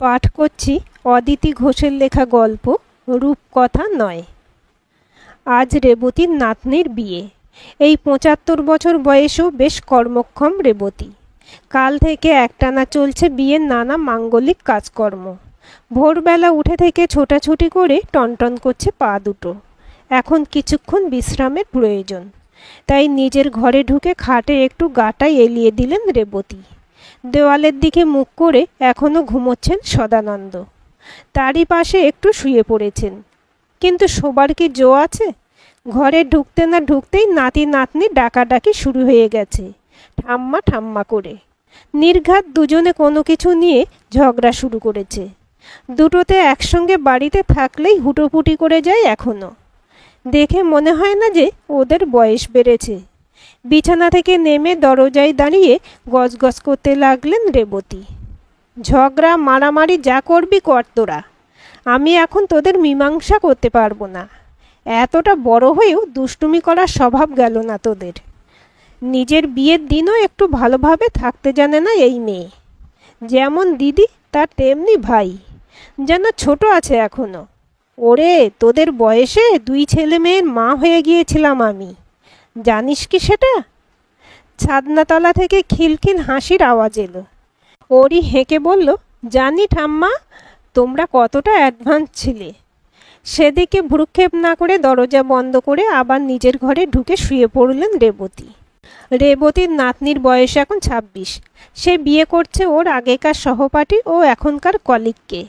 পাঠ করছি অদিতি ঘোষের লেখা গল্প রূপকথা নয়। আজ রেবতীর নাতনির বিয়ে। এই ৭৫ বছর বয়সেও বেশ কর্মক্ষম রেবতী। কাল থেকে একটানা চলছে বিয়ের নানা মাঙ্গলিক কাজকর্ম। ভোরবেলা উঠে থেকে ছোটাছুটি করে টনটন করছে পা দুটো। এখন কিছুক্ষণ বিশ্রামের প্রয়োজন, তাই নিজের ঘরে ঢুকে খাটে একটু গাটা এলিয়ে দিলেন রেবতী। দেওয়ালের দিকে মুখ করে এখনো ঘুমোচ্ছেন সদানন্দ। তারই পাশে একটু শুয়ে পড়েছেন, কিন্তু শোবার কি জো আছে? ঘরে ঢুকতে না ঢুকতেই নাতি নাতনি ডাকাডাকি শুরু হয়ে গেছে, ঠাম্মা ঠাম্মা করে। নির্ঘাত দুজনে কোনো কিছু নিয়ে ঝগড়া শুরু করেছে। দুটোতে একসঙ্গে বাড়িতে থাকলেই হুটোপুটি করে যায় এখনো। দেখে মনে হয় না যে ওদের বয়স বেড়েছে। বিছানা থেকে নেমে দরজায় দাঁড়িয়ে গজগজ করতে লাগলেন রেবতী। ঝগড়া মারামারি যা করবি কর তোরা, আমি এখন তোদের মীমাংসা করতে পারবো না। এতটা বড় হয়েও দুষ্টুমি করার স্বভাব গেল না তোদের। নিজের বিয়ের দিনও একটু ভালোভাবে থাকতে জানে না এই মেয়ে। যেমন দিদি তার তেমনি ভাই, যেন ছোট আছে এখনো। ওরে, তোদের বয়সে 2 ছেলে মেয়ের মা হয়ে গিয়েছিলাম আমি, জানিস কি সেটা? ছাদনাতলা থেকে খিলখিল হাসির আওয়াজ এলো। ওরই হেঁকে বলল, জানি ঠাম্মা, তোমরা কতটা অ্যাডভান্স ছিলে। সেদিকে ভ্রুক্ষেপ না করে দরজা বন্ধ করে আবার নিজের ঘরে ঢুকে শুয়ে পড়লেন রেবতী। রেবতীর নাতনির বয়স এখন 26। সে বিয়ে করছে ওর আগেকার সহপাঠী ও এখনকার কলিগকে।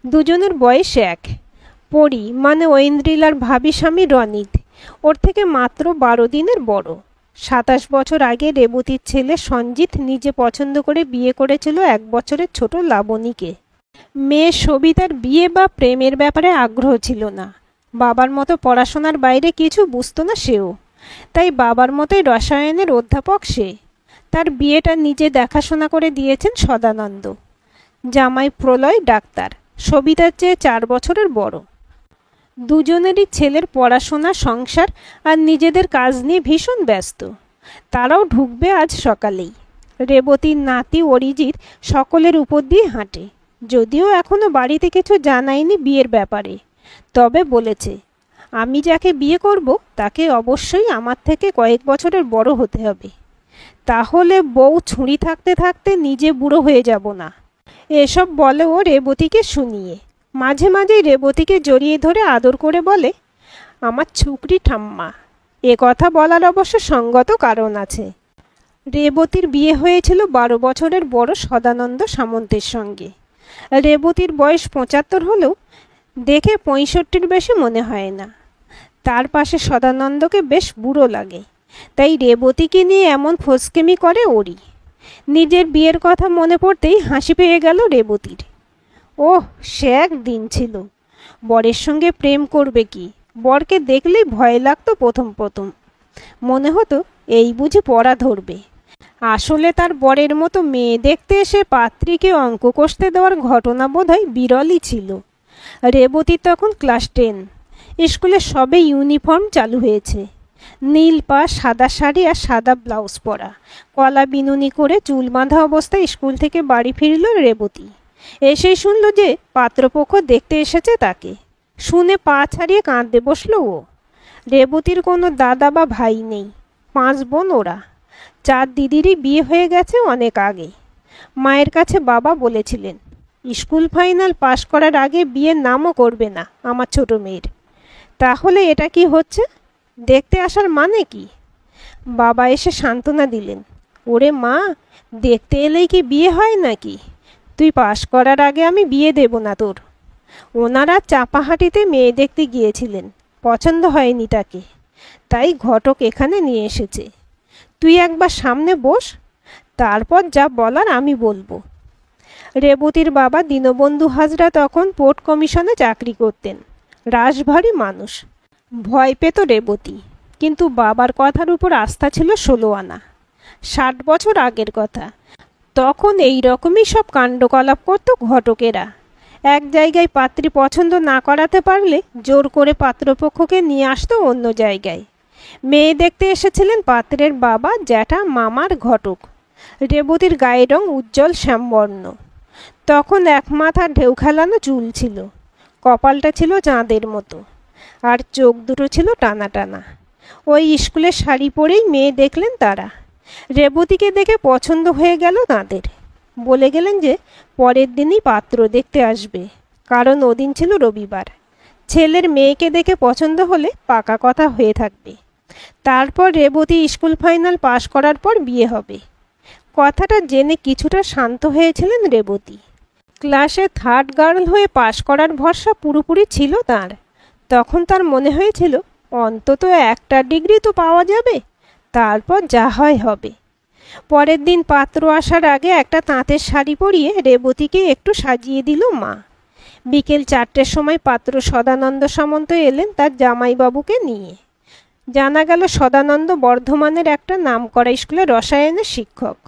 দুজনের বয়স এক। পরি মানে ঐন্দ্রিলার ভাবি স্বামী রনিত ওর থেকে মাত্র 12 দিনের বড়। 27 বছর আগে রেবতীর ছেলে সঞ্জিত নিজে পছন্দ করে বিয়ে করেছিল 1 বছরের ছোট লাবণীকে। মেয়ে সবিতার বিয়ে বা প্রেমের ব্যাপারে আগ্রহ ছিল না। বাবার মতো পড়াশোনার বাইরে কিছু বুঝতো না সেও, তাই বাবার মতোই রসায়নের অধ্যাপক সে। তার বিয়েটা নিজে দেখাশোনা করে দিয়েছেন সদানন্দ। জামাই প্রলয় ডাক্তার, সবিতার চেয়ে 4 বছরের বড়। দুজনেরই ছেলের পড়াশোনা, সংসার আর নিজেদের কাজ নিয়ে ভীষণ ব্যস্ত। তারাও ঢুকবে আজ সকালেই। রেবতীর নাতি অরিজিৎ সকলের উপর দিয়ে হাঁটে, যদিও এখনো বাড়িতে কিছু জানায়নি বিয়ের ব্যাপারে। তবে বলেছে, আমি যাকে বিয়ে করব তাকে অবশ্যই আমার থেকে কয়েক বছরের বড় হতে হবে, তাহলে বউ ছুঁড়ি থাকতে থাকতে নিজে বুড়ো হয়ে যাব না। এসব বলে ও রেবতীকে শুনিয়ে। মাঝে মাঝেই রেবতীকে জড়িয়ে ধরে আদর করে বলে, আমার ছুকরি ঠাম্মা। এ কথা বলার অবশ্য সঙ্গত কারণ আছে। রেবতীর বিয়ে হয়েছিল 12 বছরের বড় সদানন্দ সামন্তের সঙ্গে। রেবতীর বয়স 75 হলেও দেখে 65-র বেশি মনে হয় না। তার পাশে সদানন্দকে বেশ বুড়ো লাগে, তাই রেবতীকে নিয়ে এমন ফোসকেমি করে ওরই। নিজের বিয়ের কথা মনে পড়তেই হাসি পেয়ে গেল রেবতীর। ওহ, সে এক দিন ছিল। বরের সঙ্গে প্রেম করবে কি, বরকে দেখলেই ভয় লাগতো প্রথম প্রথম। মনে হতো এই বুঝি পড়া ধরবে। আসলে তার বরের মতো মেয়ে দেখতে এসে পাত্রীকে অঙ্ক কষতে দেওয়ার ঘটনা বোধহয় বিরলই ছিল। রেবতী তখন ক্লাস 10। স্কুলে সবে ইউনিফর্ম চালু হয়েছে। নীল পা, সাদা শাড়ি আর সাদা ব্লাউজ পরা, কলা বিনুনি করে চুল বাঁধা অবস্থায় স্কুল থেকে বাড়ি ফিরল রেবতী। এসেই শুনল যে পাত্রপক্ষ দেখতে এসেছে তাকে। শুনে পা ছাড়িয়ে কাঁদতে বসল ও। রেবতীর কোনো দাদা বা ভাই নেই, 5 বোন ওরা। 4 দিদিরই বিয়ে হয়ে গেছে অনেক আগে। মায়ের কাছে বাবা বলেছিলেন, স্কুল ফাইনাল পাশ করার আগে বিয়ের নামও করবে না আমার ছোট মেয়ের। তাহলে এটা কি হচ্ছে? দেখতে আসার মানে কি? বাবা এসে সান্ত্বনা দিলেন, ওরে মা, দেখতে এলেই কি বিয়ে হয় নাকি? তুই পাশ করার আগে আমি বিয়ে দেব না তোর। ওনারা চাপাহাটিতে মেয়ে দেখতে গিয়েছিলেন, পছন্দ হয়নি তাকে, তাই ঘটক এখানে নিয়ে এসেছে। তুই একবার সামনে বস, তারপর যা বলার আমি বলবো। রেবতীর বাবা দীনবন্ধু হাজরা তখন পোর্ট কমিশনে চাকরি করতেন। রাশভারী মানুষ। ভয় পেত রেবতী, কিন্তু বাবার কথার উপর আস্থা ছিল 16 আনা। 60 বছর আগের কথা। তখন এই রকমই সব কাণ্ডকলাপ করত ঘটকেরা। এক জায়গায় পাত্রী পছন্দ না করাতে পারলে জোর করে পাত্রপক্ষকে নিয়ে আসতো অন্য জায়গায়। মেয়ে দেখতে এসেছিলেন পাত্রের বাবা, জ্যাঠা, মামার ঘটক। রেবতীর গায়ের রং উজ্জ্বল শ্যামবর্ণ। তখন এক মাথা ঢেউ খেলানো চুল ছিল, কপালটা ছিল চাঁদের মতো, আর চোখ দুটো ছিল টানা টানা। ওই স্কুলের শাড়ি পরেই মেয়ে দেখলেন তারা। রেবতীকে দেখে পছন্দ হয়ে গেল তাঁদের। বলে গেলেন যে পরের দিনই পাত্র দেখতে আসবে, কারণ ওদিন ছিল রবিবার। ছেলের মেয়েকে দেখে পছন্দ হলে পাকা কথা হয়ে থাকবে। তারপর রেবতী স্কুল ফাইনাল পাশ করার পর বিয়ে হবে। কথাটা জেনে কিছুটা শান্ত হয়েছিলেন রেবতী। ক্লাসে থার্ড গার্ল হয়ে পাশ করার ভরসা পুরোপুরি ছিল তার। তখন তার মনে হয়েছিল অন্তত একটা ডিগ্রি তো পাওয়া যাবে, তারপর যা হয় হবে। পরের দিন পাত্র আসার আগে একটা তাঁতের শাড়ি পরিয়ে রেবতীকে একটু সাজিয়ে দিল মা। বিকেল 4টের সময় পাত্র সদানন্দ সামন্ত এলেন তার জামাইবাবুকে নিয়ে। জানা গেল সদানন্দ বর্ধমানের একটা নামকরা স্কুলে রসায়নের শিক্ষক।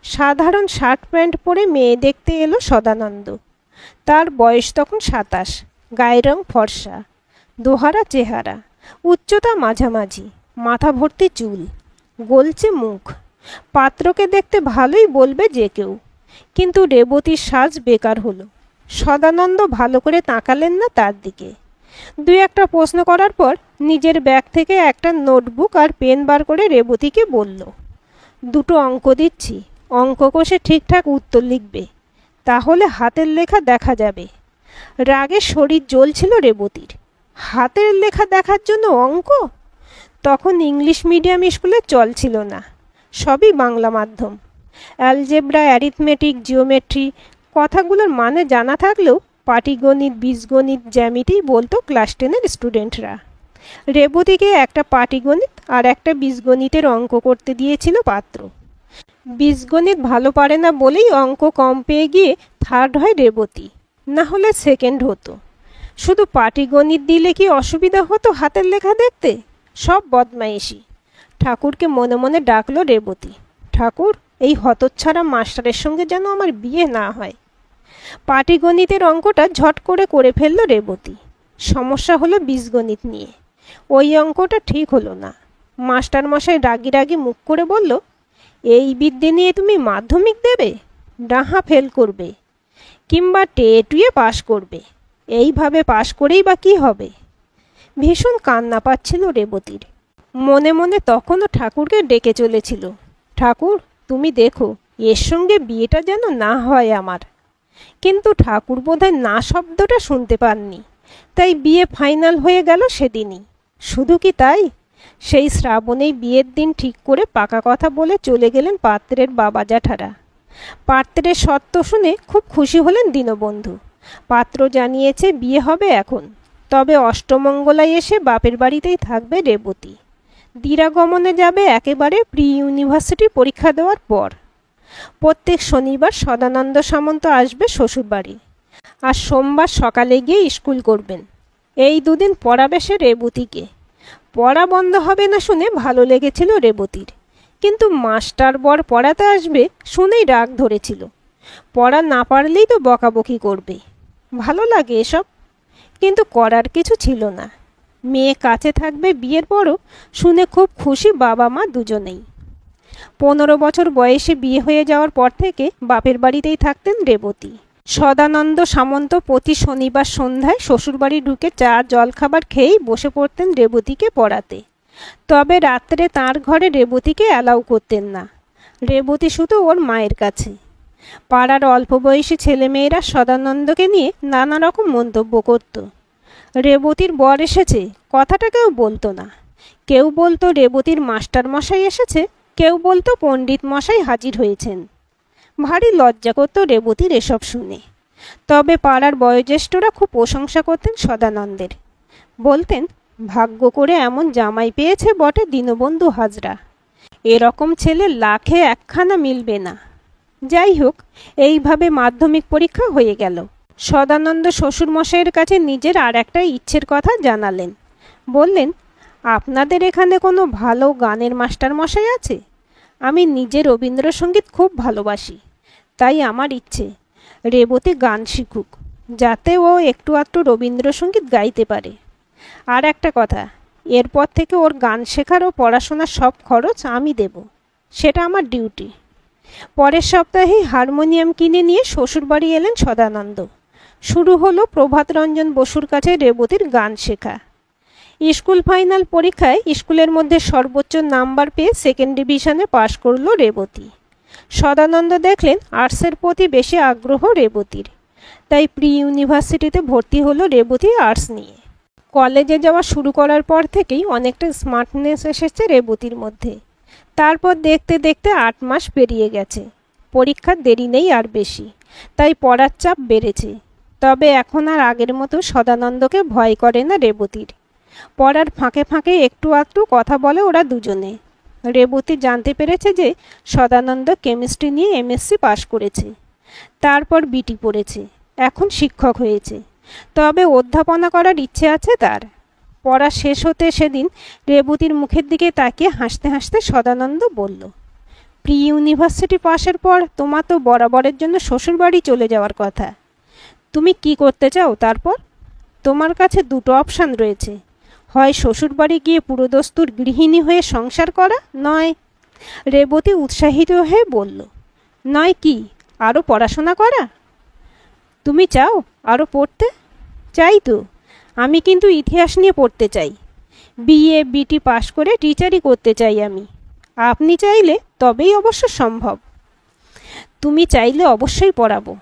সাধারণ শার্ট প্যান্ট পরে মেয়ে দেখতে এলো সদানন্দ। তার বয়স তখন 27, গায়ের রং ফর্সা, দোহারা চেহারা, উচ্চতা মাঝামাঝি, মাথা ভর্তি চুল, গলছে মুখ। পাত্রকে দেখতে ভালোই বলবে যে কেউ, কিন্তু রেবতীর সাজ বেকার হলো। সদানন্দ ভালো করে তাকালেন না তার দিকে। দুই একটা প্রশ্ন করার পর নিজের ব্যাগ থেকে একটা নোটবুক আর পেন বার করে রেবতীকে বলল, 2টো অঙ্ক দিচ্ছি, অঙ্ক কষে ঠিকঠাক উত্তর লিখবে, তাহলে হাতের লেখা দেখা যাবে। রাগে শরীর জ্বলছিল রেবতীর। হাতের লেখা দেখার জন্য অঙ্ক? তখন ইংলিশ মিডিয়াম স্কুলে চল ছিল না, সবই বাংলা মাধ্যম। অ্যালজেব্রা, অ্যারিথমেটিক, জিওমেট্রি কথাগুলোর মানে জানা থাকলেও পাটিগণিত, বীজগণিত, জ্যামিতি বলতো ক্লাস 10-এর স্টুডেন্টরা। রেবতীকে একটা পাটিগণিত আর একটা বীজগণিতের অঙ্ক করতে দিয়েছিল পাত্র। বীজগণিত ভালো পারে না বলেই অঙ্ক কম পেয়ে গিয়ে থার্ড হয় রেবতী, না হলে সেকেন্ড হতো। শুধু পাটিগণিত দিলে কি অসুবিধা হতো হাতের লেখা দেখতে? সব বদমাইশি। ঠাকুরকে মনে মনে ডাকলো রেবতী, ঠাকুর, এই হতচ্ছাড়া মাস্টারের সঙ্গে যেন আমার বিয়ে না হয়। পাটিগণিতের অঙ্কটা ঝট করে ফেলল রেবতী। সমস্যা হলো বীজগণিত নিয়ে। ওই অঙ্কটা ঠিক হলো না। মাস্টার মশাই রাগি রাগি মুখ করে বলল, এই বিদ্যে নিয়ে তুমি মাধ্যমিক দেবে? ডাহা ফেল করবে, কিংবা টেটুয়ে পাশ করবে। এইভাবে পাশ করেই বা কী হবে? ভীষণ কান্না পাচ্ছিল রেবতীর। মনে মনে তখনও ঠাকুরকে ডেকে চলেছিল, ঠাকুর, তুমি দেখো এর সঙ্গে বিয়েটা যেন না হয় আমার। কিন্তু ঠাকুর বোধহয় না শব্দটা শুনতে পাননি, তাই বিয়ে ফাইনাল হয়ে গেল সেদিনই। শুধু কি তাই, সেই শ্রাবণেই বিয়ের দিন ঠিক করে পাকা কথা বলে চলে গেলেন পাত্রের বাবা জ্যাঠারা। পাত্রের শর্ত শুনে খুব খুশি হলেন দীনবন্ধু। পাত্র জানিয়েছে বিয়ে হবে এখন, তবে অষ্টমঙ্গলায় এসে বাপের বাড়িতেই থাকবে রেবতী। দিরাগমনে যাবে একেবারে প্রি ইউনিভার্সিটি পরীক্ষা দেওয়ার পর। প্রত্যেক শনিবার সদানন্দ সামন্ত আসবে শ্বশুরবাড়ি, আর সোমবার সকালে গিয়ে স্কুল করবেন। এই দুদিন পড়াবে সে রেবতীকে। পড়া বন্ধ হবে না শুনে ভালো লেগেছিল রেবতীর, কিন্তু মাস্টার বর পড়াতে আসবে শুনেই রাগ ধরেছিল। পড়া না পারলেই তো বকাবকি করবে। ভালো লাগে এসব, কিন্তু করার কিছু ছিল না। মেয়ে কাছে থাকবে বিয়ের পরও শুনে খুব খুশি বাবা মা দুজনেই। 15 বছর বয়সে বিয়ে হয়ে যাওয়ার পর থেকে বাপের বাড়িতেই থাকতেন রেবতী। সদানন্দ সামন্ত প্রতি শনিবার সন্ধ্যায় শ্বশুরবাড়ি ঢুকে চা জলখাবার খেয়েই বসে পড়তেন রেবতীকে পড়াতে। তবে রাত্রে তার ঘরে রেবতীকে অ্যালাউ করতেন না। রেবতী শুধু ওর মায়ের কাছে। পাড়ার অল্প বয়সী ছেলেমেয়েরা সদানন্দকে নিয়ে নানা রকম মন্তব্য করত। রেবতীর বর এসেছে কথাটা কেউ বলতো না। কেউ বলতো রেবতীর মাস্টার মশাই এসেছে, কেউ বলতো পণ্ডিত মশাই হাজির হয়েছেন। ভারী লজ্জা করত রেবতীর এসব শুনে। তবে পাড়ার বয়োজ্যেষ্ঠরা খুব প্রশংসা করতেন সদানন্দের। বলতেন, ভাগ্য করে এমন জামাই পেয়েছে বটে দীনবন্ধু হাজরা, এরকম ছেলে লাখে একখানা মিলবে না। যাই হোক, এইভাবে মাধ্যমিক পরীক্ষা হয়ে গেল। সদানন্দ শ্বশুরমশাইয়ের কাছে নিজের আর একটা ইচ্ছের কথা জানালেন। বললেন, আপনাদের এখানে কোনো ভালো গানের মাস্টার মশাই আছে? আমি নিজে রবীন্দ্রসঙ্গীত খুব ভালোবাসি, তাই আমার ইচ্ছে রেবতী গান শিখুক, যাতে ও একটু আধটু রবীন্দ্রসঙ্গীত গাইতে পারে। আর একটা কথা, এরপর থেকে ওর গান শেখার ও পড়াশোনার সব খরচ আমি দেব, সেটা আমার ডিউটি। পরের সপ্তাহেই হারমোনিয়াম কিনে নিয়ে শ্বশুরবাড়ি এলেন সদানন্দ। শুরু হলো প্রভাত রঞ্জন বসুর কাছে রেবতীর গান শেখা। স্কুল ফাইনাল পরীক্ষায় স্কুলের মধ্যে সর্বোচ্চ নাম্বার পেয়ে সেকেন্ড ডিভিশনে পাশ করল রেবতী। সদানন্দ দেখলেন আর্টসের প্রতি বেশি আগ্রহ রেবতীর, তাই প্রি ইউনিভার্সিটিতে ভর্তি হলো রেবতী আর্টস নিয়ে। কলেজে যাওয়া শুরু করার পর থেকেই অনেকটা স্মার্টনেস এসেছে রেবতীর মধ্যে। তারপর দেখতে দেখতে 8 মাস পেরিয়ে গেছে। পরীক্ষার দেরি নেই আর বেশি, তাই পড়ার চাপ বেড়েছে। তবে এখন আর আগের মতো সদানন্দকে ভয় করে না রেবতীর। পড়ার ফাঁকে ফাঁকে একটু আধটু কথা বলে ওরা দুজনে। রেবতী জানতে পেরেছে যে সদানন্দ কেমিস্ট্রি নিয়ে এমএসসি পাশ করেছে, তারপর বিটি পড়েছে, এখন শিক্ষক হয়েছে। তবে অধ্যাপনা করার ইচ্ছে আছে তার। পড়া শেষ হতে সেদিন রেবতীর মুখের দিকে তাকিয়ে হাসতে হাসতে সদানন্দ বলল, প্রি ইউনিভার্সিটি পাশের পর তোমার তো বরাবরের জন্য শ্বশুরবাড়ি চলে যাওয়ার কথা। তুমি কি করতে চাও তারপর? তোমার কাছে দুটো অপশান রয়েছে, হয় শ্বশুরবাড়ি গিয়ে পুরোদস্তুর গৃহিণী হয়ে সংসার করা, নয়। রেবতী উৎসাহিত হয়ে বলল, নয় কি আরও পড়াশোনা করা? তুমি চাও আরও পড়তে? চাই তো, আমি কিন্তু ইতিহাস নিয়ে পড়তে চাই। বিএ বিটি পাশ করে টিচারই করতে চাই আমি। আপনি চাইলে তবেই অবশ্য সম্ভব। তুমি চাইলে অবশ্যই পড়াবো,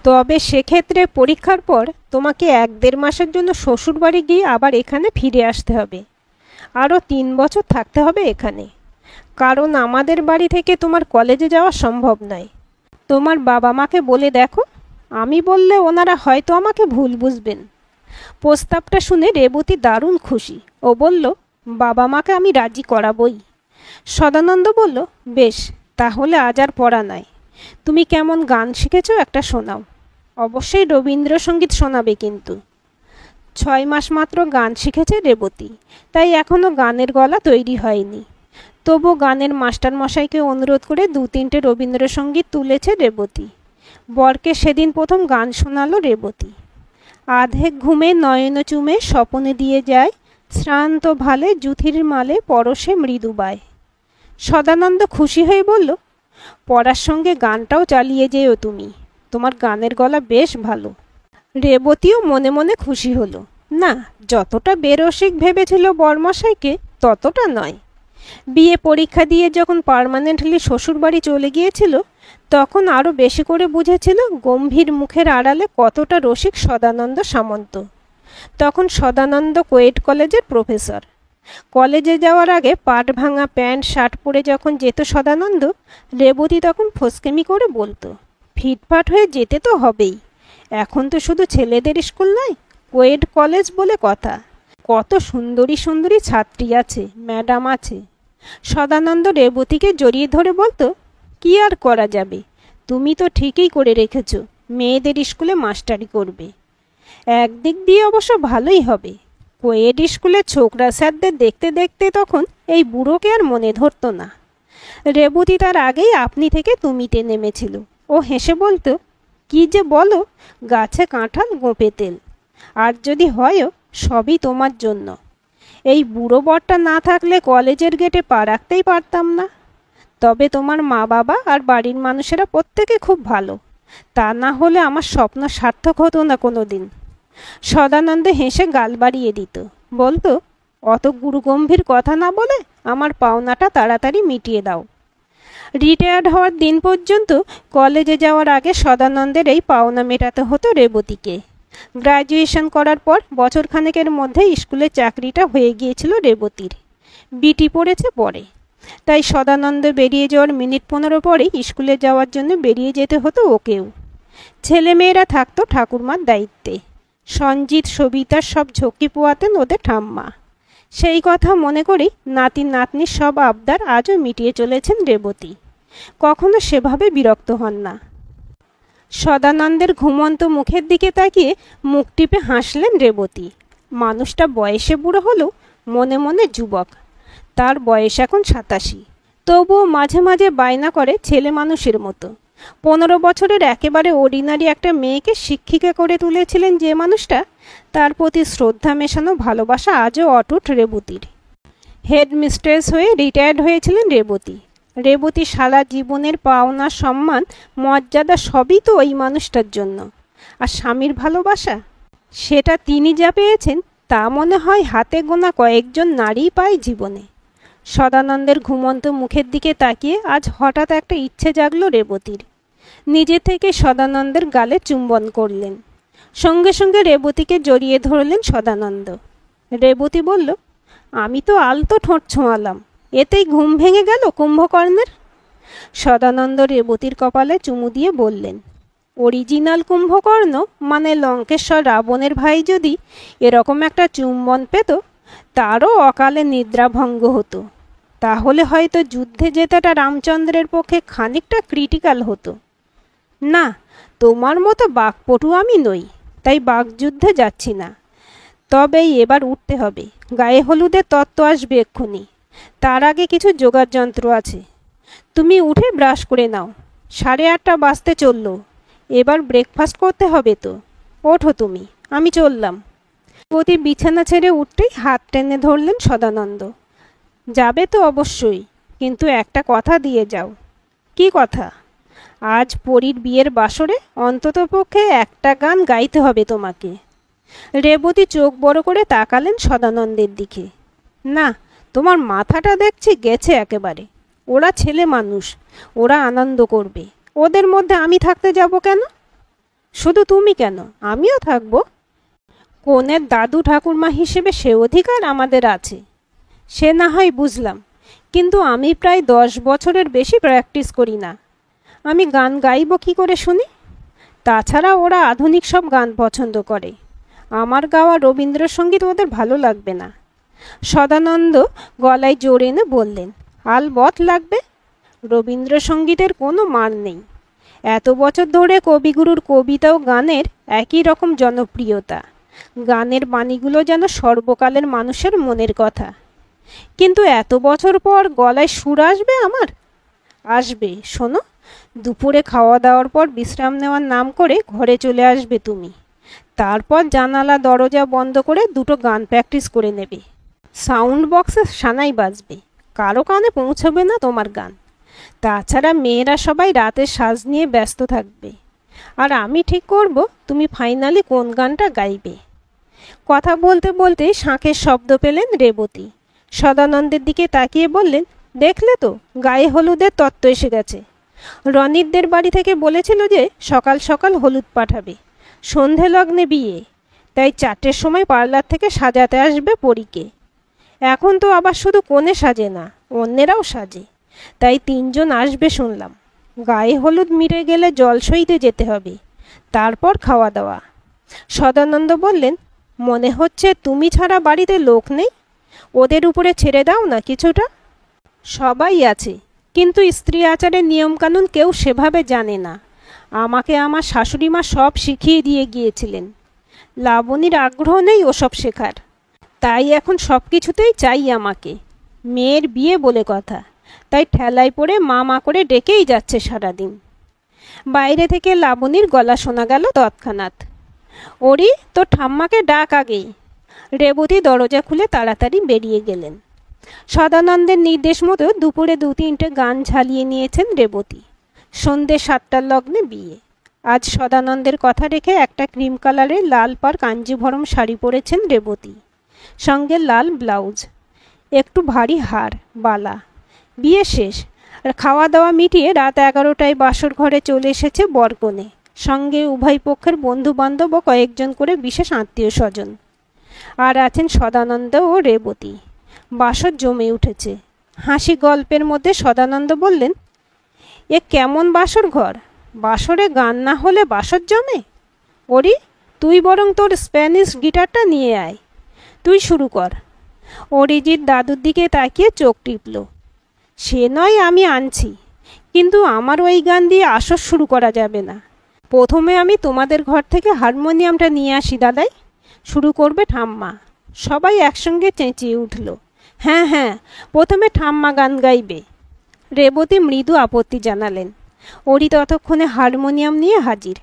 তবে সেক্ষেত্রে পরীক্ষার পর তোমাকে 1-1.5 মাসের জন্য শ্বশুরবাড়ি গিয়ে আবার এখানে ফিরে আসতে হবে। আরও 3 বছর থাকতে হবে এখানে, কারণ আমাদের বাড়ি থেকে তোমার কলেজে যাওয়া সম্ভব নয়। তোমার বাবা মাকে বলে দেখো, আমি বললে ওনারা হয়তো আমাকে ভুল বুঝবেন। প্রস্তাবটা শুনে রেবতী দারুণ খুশি। ও বলল, বাবা মাকে আমি রাজি করাবই। সদানন্দ বলল, বেশ, তাহলে আজ আর পড়া নাই। তুমি কেমন গান শিখেছো একটা শোনাও। অবশ্যই রবীন্দ্রসঙ্গীত শোনাবে কিন্তু। 6 মাস মাত্র গান শিখেছে রেবতী, তাই এখনও গানের গলা তৈরি হয়নি। তবু গানের মাস্টারমশাইকে অনুরোধ করে 2-3টে রবীন্দ্রসঙ্গীত তুলেছে রেবতী। বরকে সেদিন প্রথম গান শোনালো রেবতী। আধেক ঘুমে নয়ন চুমে স্বপনে দিয়ে যায়, শ্রান্ত ভালে জুথির মালে পরশে মৃদুবায়। সদানন্দ খুশি হয়ে বলল, পড়ার সঙ্গে গানটাও চালিয়ে যেও তুমি, তোমার গানের গলা বেশ ভালো। রেবতীও মনে মনে খুশি হলো। না, যতটা বেরসিক ভেবেছিল বরমশাইকে ততটা নয়। বিয়ে পরীক্ষা দিয়ে যখন পার্মানেন্টলি শ্বশুরবাড়ি চলে গিয়েছিল, তখন আরও বেশি করে বুঝেছিল গম্ভীর মুখের আড়ালে কতটা রসিক সদানন্দ সামন্ত। তখন সদানন্দ কোয়েট কলেজের প্রফেসর। কলেজে যাওয়ার আগে পাট ভাঙা প্যান্ট শার্ট পরে যখন যেত সদানন্দ, রেবতী তখন ফসকেমি করে বলতো, ফিটফাট হয়ে যেতে তো হবেই, এখন তো শুধু ছেলেদের স্কুল নয়, কোয়েট কলেজ বলে কথা, কত সুন্দরী সুন্দরী ছাত্রী আছে, ম্যাডাম আছে। সদানন্দ রেবতীকে জড়িয়ে ধরে বলতো, কি আর করা যাবে, তুমি তো ঠিকই করে রেখেছ, মেয়েদের স্কুলে মাস্টারি করবে। একদিক দিয়ে অবশ্য ভালোই হবে। কোয়েড স্কুলে ছোকরা স্যারদের দেখতে দেখতে তখন এই বুড়োকে আর মনে ধরতো না। রেবতী তার আগেই আপনি থেকে তুমিতে নেমেছিল। ও হেসে বলতো, কি যে বলো, গাছে কাঁঠাল গোঁপে তেল, আর যদি হয়ও সবই তোমার জন্য। এই বুড়ো বরটা না থাকলে কলেজের গেটে পা রাখতেই পারতাম না। তবে তোমার মা বাবা আর বাড়ির মানুষেরা প্রত্যেকে খুব ভালো, তা না হলে আমার স্বপ্ন সার্থক হতো না কোনো দিন। সদানন্দ হেসে গাল বাড়িয়ে দিত, বলতো, অত গুরুগম্ভীর কথা না বলে আমার পাওনাটা তাড়াতাড়ি মিটিয়ে দাও। রিটায়ার্ড হওয়ার দিন পর্যন্ত কলেজে যাওয়ার আগে সদানন্দের এই পাওনা মেটাতে হতো রেবতীকে। গ্র্যাজুয়েশন করার পর বছরখানেকের মধ্যে স্কুলে চাকরিটা হয়ে গিয়েছিল রেবতীর। বিটি পড়েছে পরে, তাই সদানন্দ বেরিয়ে যাওয়ার মিনিট 15 পরেই স্কুলে যাওয়ার জন্য বেরিয়ে যেতে হতো ওকেও। ছেলেমেয়েরা থাকতো ঠাকুরমার দায়িত্বে। সঞ্জিত সবিতার সব ঝক্কি পোয়াতেন ওদের ঠাম্মা। সেই কথা মনে করেই নাতি নাতনির সব আবদার আজও মিটিয়ে চলেছেন রেবতী। কখনো সেভাবে বিরক্ত হন না। সদানন্দের ঘুমন্ত মুখের দিকে তাকিয়ে মুখ টিপে হাসলেন রেবতী। মানুষটা বয়সে বুড়ো হলেও মনে মনে যুবক। তার বয়স এখন 87, তবুও মাঝে মাঝে বায়না করে ছেলে মানুষের মতো। 15 বছরের একেবারে অর্ডিনারি একটা মেয়েকে শিক্ষিকা করে তুলেছিলেন যে মানুষটা, তার প্রতি শ্রদ্ধা মেশানো ভালোবাসা আজও অটুট রেবতীর। হেড মিস্ট্রেস হয়ে রিটায়ার্ড হয়েছিলেন রেবতী। রেবতী সারা জীবনের পাওনা সম্মান মর্যাদা সবই তো ওই মানুষটার জন্য। আর স্বামীর ভালোবাসা, সেটা তিনি যা পেয়েছেন তা মনে হয় হাতে গোনা কয়েকজন নারী পায় জীবনে। সদানন্দের ঘুমন্ত মুখের দিকে তাকিয়ে আজ হঠাৎ একটা ইচ্ছে জাগলো রেবতীর। নিজে থেকে সদানন্দের গালে চুম্বন করলেন। সঙ্গে সঙ্গে রেবতীকে জড়িয়ে ধরলেন সদানন্দ। রেবতী বলল, আমি তো আলতো ঠোঁট ছোঁয়ালাম, এতেই ঘুম ভেঙে গেল কুম্ভকর্ণের। সদানন্দ রেবতীর কপালে চুমু দিয়ে বললেন, অরিজিনাল কুম্ভকর্ণ মানে লঙ্কেশ্বর রাবণের ভাই যদি এরকম একটা চুম্বন পেত, তারও অকালে নিদ্রাভঙ্গ হতো। তাহলে হয়তো যুদ্ধে জেতাটা রামচন্দ্রের পক্ষে খানিকটা ক্রিটিক্যাল হতো। না, তোমার মতো বাকপটু আমি নই, তাই বাকযুদ্ধে যাচ্ছি না। তবেই এবার উঠতে হবে, গায়ে হলুদের তত্ত্ব আসবে এক্ষুনি। তার আগে কিছু জোগাড় যন্ত্র আছে। তুমি উঠে ব্রাশ করে নাও, 8:30 বাজতে চলল। এবার ব্রেকফাস্ট করতে হবে তো। ওঠো তুমি, আমি চললাম। রেবতী বিছানা ছেড়ে উঠতেই হাত টেনে ধরলেন সদানন্দ। যাবে তো অবশ্যই, কিন্তু একটা কথা দিয়ে যাও। কি কথা? আজ পরীর বিয়ের বাসরে অন্ততপক্ষে একটা গান গাইতে হবে তোমাকে। রেবতী চোখ বড় করে তাকালেন সদানন্দের দিকে। না, তোমার মাথাটা দেখছি গেছে একেবারে। ওরা ছেলে মানুষ, ওরা আনন্দ করবে। ওদের মধ্যে আমি থাকতে যাব কেন? শুধু তুমি কেন, আমিও থাকবো। কনের দাদু ঠাকুরমা হিসেবে সে অধিকার আমাদের আছে। সে না হয় বুঝলাম, কিন্তু আমি প্রায় 10 বছরের বেশি প্র্যাকটিস করি না। আমি গান গাইব কি করে শুনি? তাছাড়া ওরা আধুনিক সব গান পছন্দ করে। আমার গাওয়া রবীন্দ্রসঙ্গীত ওদের ভালো লাগবে না। সদানন্দ গলায় জোর এনে বললেন, আলবৎ লাগবে। রবীন্দ্রসঙ্গীতের কোনো মান নেই। এত বছর ধরে কবিগুরুর কবিতা ও গানের একই রকম জনপ্রিয়তা। গানের বাণীগুলো যেন সর্বকালের মানুষের মনের কথা। কিন্তু এত বছর পর গলায় সুর আসবে আমার? আসবে। শোনো, দুপুরে খাওয়া দাওয়ার পর বিশ্রাম নেওয়ার নাম করে ঘরে চলে আসবে তুমি। তারপর জানালা দরজা বন্ধ করে দুটো গান প্র্যাকটিস করে নেবে। সাউন্ড বক্সে সানাই বাজবে, কারো কানে পৌঁছবে না তোমার গান। তাছাড়া মেয়েরা সবাই রাতের সাজ নিয়ে ব্যস্ত থাকবে। আর আমি ঠিক করব তুমি ফাইনালি কোন গানটা গাইবে। কথা বলতে বলতে শাঁখের শব্দ পেলেন রেবতী। সদানন্দের দিকে তাকিয়ে বললেন, দেখলে তো, গায়ে হলুদের তত্ত্ব এসে গেছে। রনিতদের বাড়ি থেকে বলেছিল যে সকাল সকাল হলুদ পাঠাবে, সন্ধে লগ্নে বিয়ে। তাই 4টের সময় পার্লার থেকে সাজাতে আসবে পরীকে। এখন তো আবার শুধু কনে সাজে না, অন্যেরাও সাজে। তাই 3 জন আসবে শুনলাম। গায়ে হলুদ মিটে গেলে জলসইতে যেতে হবে, তারপর খাওয়া দাওয়া। সদানন্দ বললেন, মনে হচ্ছে তুমি ছাড়া বাড়িতে লোক নেই। ওদের উপরে ছেড়ে দাও না কিছুটা। সবাই আছে, কিন্তু স্ত্রী আচারের নিয়মকানুন কেউ সেভাবে জানে না। আমাকে আমার শাশুড়ি মা সব শিখিয়ে দিয়ে গিয়েছিলেন। লাবণীর আগ্রহ নেই ওসব শেখার। তাই এখন সব কিছুতেই চাই আমাকে। মেয়ের বিয়ে বলে কথা, তাই ঠেলায় পড়ে মা মা করে ডেকেই যাচ্ছে সারাদিন। বাইরে থেকে লাবণীর গলা শোনা গেল তৎক্ষণাৎ, ওরি তোর ঠাম্মাকে ডাক আগেই। রেবতী দরজা খুলে তাড়াতাড়ি বেরিয়ে গেলেন। সদানন্দের নির্দেশ মতো দুপুরে 2-3টে গান ঝালিয়ে নিয়েছেন রেবতী। সন্ধ্যে 7টার লগ্নে বিয়ে। আজ সদানন্দের কথা রেখে একটা ক্রিম কালারের লাল পাড় কাঞ্জিভরম শাড়ি পরেছেন রেবতী, সঙ্গে লাল ব্লাউজ, একটু ভারী হার বালা। বিয়ে শেষ, খাওয়া দাওয়া মিটিয়ে রাত 11টায় বাসর ঘরে চলে এসেছে বরকনে, সঙ্গে উভয় পক্ষের বন্ধু বান্ধব ও কয়েকজন করে বিশেষ আত্মীয় স্বজন। আর আছেন সদানন্দ ও রেবতী। বাসর জমে উঠেছে। হাসি গল্পের মধ্যে সদানন্দ বললেন, এ কেমন বাসর ঘর? বাসরে গান না হলে বাসর জমে? ওরি, তুই বরং তোর স্প্যানিশ গিটারটা নিয়ে আয়, তুই শুরু কর। অরিজিৎ দাদুর দিকে তাকিয়ে চোখ টিপল। সে নয় আমি আনছি, কিন্তু আমার ওই গান দিয়ে আসর শুরু করা যাবে না। প্রথমে আমি তোমাদের ঘর থেকে হারমোনিয়ামটা নিয়ে আসি দাদাই, শুরু করবে ঠাম্মা। সবাই একসঙ্গে চেঁচিয়ে উঠল, হ্যাঁ হ্যাঁ, প্রথমে ঠাম্মা গান গাইবে। রেবতী মৃদু আপত্তি জানালেন। ওরি ততক্ষণে হারমোনিয়াম নিয়ে হাজির।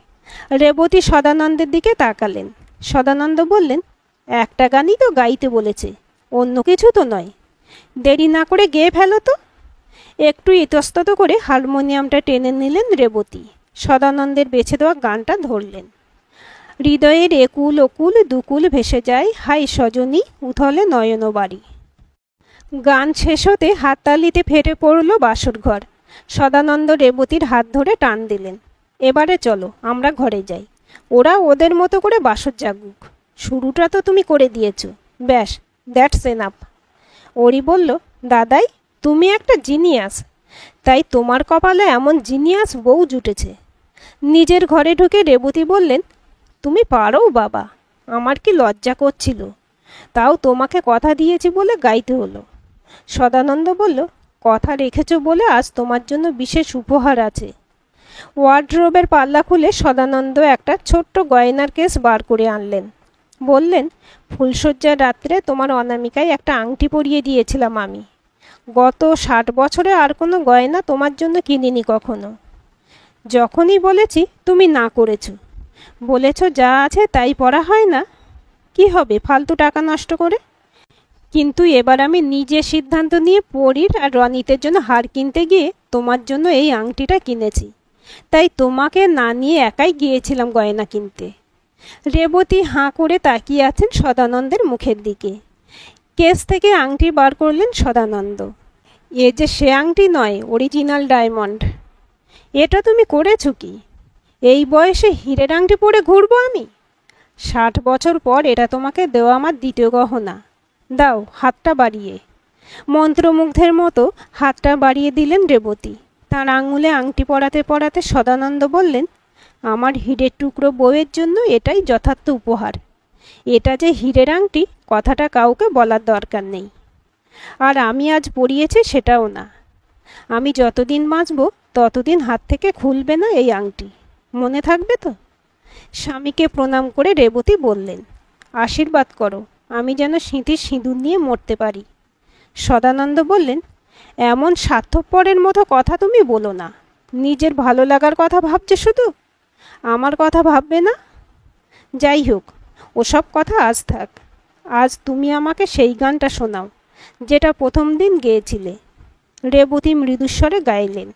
রেবতী সদানন্দের দিকে তাকালেন। সদানন্দ বললেন, একটা গানই তো গাইতে বলেছে, অন্য কিছু তো নয়। দেরি না করে গেয়ে ফেলো তো। একটু ইতস্তত করে হারমোনিয়ামটা টেনে নিলেন রেবতী। সদানন্দের বেছে দেওয়া গানটা ধরলেন। হৃদয়ের একুল ওকুল দুকুল ভেসে যায়, হাই সজনী উথলে নয়ন বাড়ি। গান শেষ হতে হাততালিতে ফেটে পড়ল বাসর ঘর। সদানন্দ রেবতীর হাত ধরে টান দিলেন। এবারে চলো, আমরা ঘরে যাই। ওরা ওদের মতো করে বাসর জাগুক। শুরুটা তো তুমি করে দিয়েছ, ব্যাস, দ্যাটস এনাফ। ওরি বলল, দাদাই তুমি একটা জিনিয়াস, তাই তোমার কপালে এমন জিনিয়াস বউ জুটেছে। নিজের ঘরে ঢুকে রেবতী বললেন, তুমি পারো বাবা, আমার কি লজ্জা করছিল, তাও তোমাকে কথা দিয়েছি বলে গাইতে হলো। সদানন্দ বলল, কথা রেখেছ বলে আজ তোমার জন্য বিশেষ উপহার আছে। ওয়ার্ডরোবের পাল্লা খুলে সদানন্দ একটা ছোট্ট গয়নার কেস বার করে আনলেন। বললেন, ফুলশয্যার রাত্রে তোমার অনামিকায় একটা আংটি পরিয়ে দিয়েছিলাম আমি। গত 60 বছরে আর কোনো গয়না তোমার জন্য কিনিনি কখনো। যখনই বলেছি তুমি না করেছ, বলেছ যা আছে তাই পরা হয় না, কি হবে ফালতু টাকা নষ্ট করে। কিন্তু এবার আমি নিজে সিদ্ধান্ত নিয়ে পরীর আর রনিতের জন্য হার কিনতে গিয়ে তোমার জন্য এই আংটিটা কিনেছি। তাই তোমাকে না নিয়ে একাই গিয়েছিলাম গয়না কিনতে। রেবতী হাঁ করে তাকিয়ে আছেন সদানন্দের মুখের দিকে। কেস থেকে আংটি বার করলেন সদানন্দ। এ যে সে আংটি নয়, অরিজিনাল ডায়মন্ড। এটা তুমি করেছো কি? এই বয়সে হীরের আংটি পরে ঘুরবো আমি? 60 বছর পর এটা তোমাকে দেওয়া আমার দ্বিতীয় গহনা। দাও হাতটা বাড়িয়ে। মন্ত্রমুগ্ধের মতো হাতটা বাড়িয়ে দিলেন রেবতী। তার আঙুলে আংটি পরাতে পরাতে সদানন্দ বললেন, আমার হীরের টুকরো বউয়ের জন্য এটাই যথার্থ উপহার। এটা যে হীরের আংটি কথাটা কাউকে বলার দরকার নেই। আর আমি আজ পরিয়েছি সেটাও না। আমি যতদিন বাঁচব ততদিন হাত থেকে খুলবে না এই আংটি, মনে থাকবে তো? স্বামীকে প্রণাম করে রেবতী বললেন, আশীর্বাদ করো, আমি যেন সিঁথির সিঁদুর নিয়ে মরতে পারি। সদানন্দ বললেন, এমন স্বার্থপরের মতো কথা তুমি বলো না। নিজের ভালো লাগার কথা ভাবছে শুধু, আমার কথা ভাববে না? যাই হোক, ওসব কথা আজ থাক। আজ তুমি আমাকে সেই গানটা শোনাও যেটা প্রথম দিন গেয়েছিলে। রেবতী মৃদুস্বরে গাইলেন,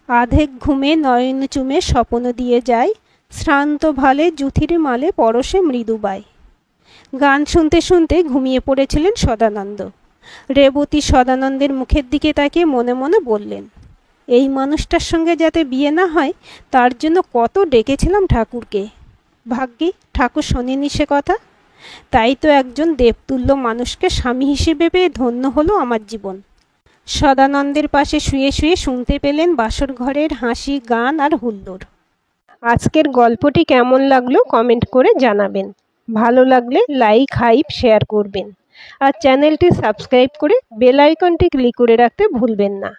আধেক ঘুমে নয়ন চুমে স্বপ্ন দিয়ে যায়, শ্রান্ত ভালে জুথির মালে পরশে মৃদুবাই। গান শুনতে শুনতে ঘুমিয়ে পড়েছিলেন সদানন্দ। রেবতী সদানন্দের মুখের দিকে তাকিয়ে মনে মনে বললেন, এই মানুষটার সঙ্গে যাতে বিয়ে না হয় তার জন্য কত ডেকেছিলাম ঠাকুরকে। ভাগ্যি ঠাকুর শোনেনি সে কথা। তাই তো একজন দেবতুল্য মানুষকে স্বামী হিসেবে পেয়ে ধন্য হলো আমার জীবন। সদানন্দের পাশে শুয়ে শুয়ে শুনতে পেলেন বাসর ঘরের হাসি, গান আর হুল্লোড়। আজকের গল্পটি কেমন লাগলো কমেন্ট করে জানাবেন। ভালো লাগলে লাইক, হাইপ, শেয়ার করবেন। আর চ্যানেলটি সাবস্ক্রাইব করে বেল আইকনটি ক্লিক করে রাখতে ভুলবেন না।